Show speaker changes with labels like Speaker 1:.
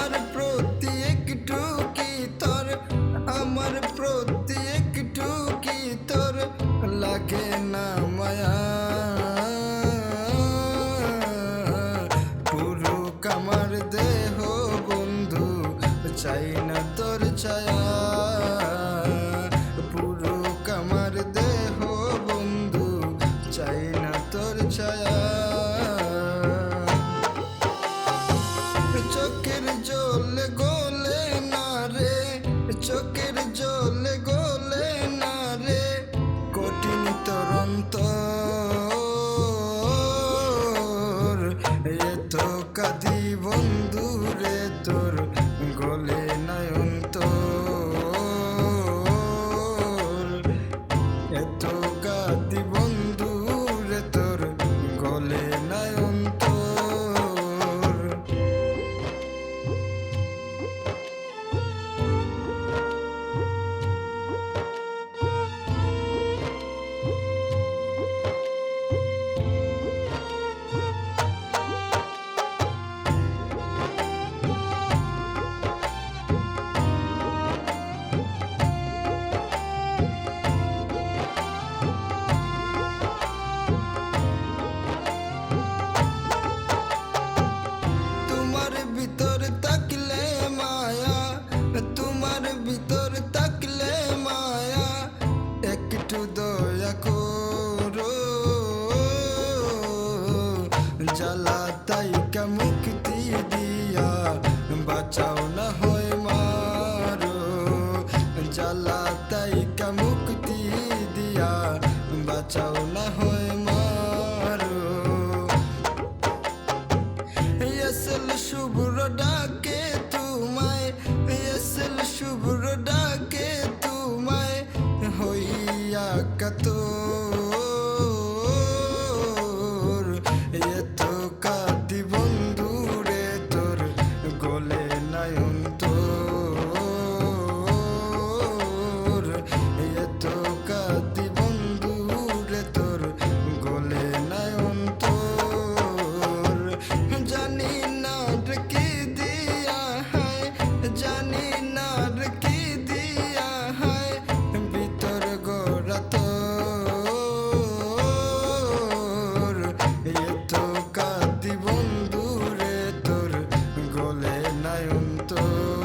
Speaker 1: আমার প্রতি একটু কি তোর, আমার প্রতি একটু কি তোর লাগে না মায়া? পুরুক আমার দেহ বন্ধু, চাই না তোর ছায়া। পুরুক আমার দেহ বন্ধু, চাই না তোর ছায়া। চোখের জল গলে না রে, চোখের জল গলে না রে, কঠিন তোর অন্তর। এত কাঁদি বন্ধু রে তোর গলে না অন্তর। এত কাঁদি বন্ধু রে তোর গলে না অন্তর। ভিতর তাকলে মায়া, তোমার ভিতর তাকলে মায়া, একটু দয়া করো। জ্বালা তাইকা মুক্তি দিয়া বাঁচাও না হয় মারো। জ্বালা তাইকা মুক্তি দিয়া বাঁচাও না হয় মারো। এসেল শুভ্র ডাকে তোমায়, এসেল শুভ্র ডাকে তোমায়, হইয়া কাতর। এত কাঁদি বন্ধু রে তোর গলে নাই অন্তর। এত কাঁদি বন্ধু রে তোর গলে নাই অন্তর। জানি না রে কি দিয়া হায়, জানি না রে কি দিয়া হায়, ভিতর গোড়া তোর। এত কাঁদি বন্ধু রে তোর গলে নাই অন্তর।